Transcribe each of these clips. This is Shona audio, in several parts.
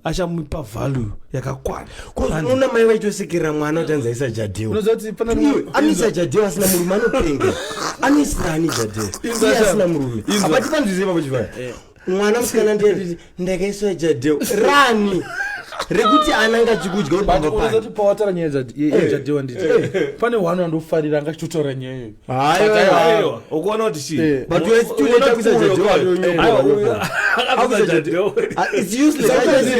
achamupa value yakakwana. Kuna mai vaitosikira mwana utanza isa jadel. Unozoti pana anisa jadel asina murume anopenga. Anisa ani jadel. Asina murume. Apati pandiziva kuchivaya. Mwana musikana ndakaiswa jadel. Rani. Rekuti ananga chikudya ubamba pana. Unozoti pawatara nyaya jadel nditi. Pane wanu andofarira angachitotora nyaya. Hayo. Ukuona kuti shi. But you have to let kuisa jadel. It's useless.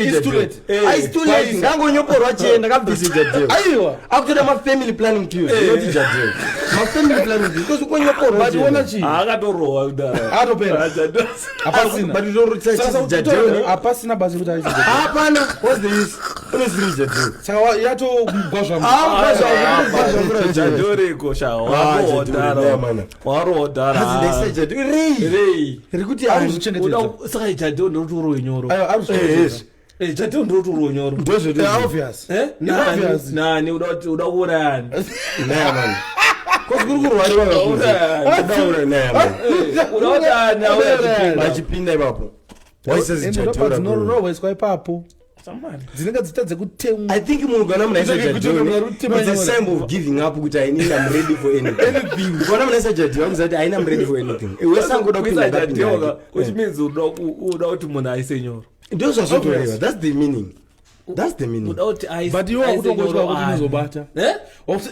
It's too late. It's too late. Ngangonyoporwa chienda kabvisa jadel. Aiwa. Akutoda ma family planning to use. Not jadel. Ma family planning because ukonyoporwa. But wona chi. Akatorowa kudara. Atopera. Apasina. But utorutsa jadel. Apasina basi kuti aisi jadel. Hapana. What's the use? Unoziri jadel. Saka yato gwazva. Gwazva jadel kosha. Warodara. Hazindesa jadel. Rei. Rikuti aruzvichengetedza. Saka jadel ndotoro inyoro. Ayo aruzvichengetedza. Jadel ndotoro inyoro. Ndozvo obvious. Obvious. Nani uda urani. Nah man. Kokururwari vakakuza. Nah man. Uda vachipinda ipapo. Waisezi jadel. Ndinoroveswa ipapo. Dzinenge dzitadze kutemwa. I think munhu kana munaisa jadel. It's a sign of giving up kuti I'm ready for anything. Kana munaisa jadel vakuzati I'm ready for anything. Wesangoda kupinda jadel. Which means uda kuti munhu aise nyoro. Those are so that's the meaning. That's the meaning. But you want to go to Unozobata.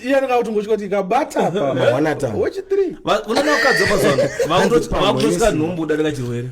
Iye ndakautongochika kuti ikabata apa. Mawanata. Watch 3. Unoona wakadza mazwana. Vakutosika nhumbu dare kachirwere.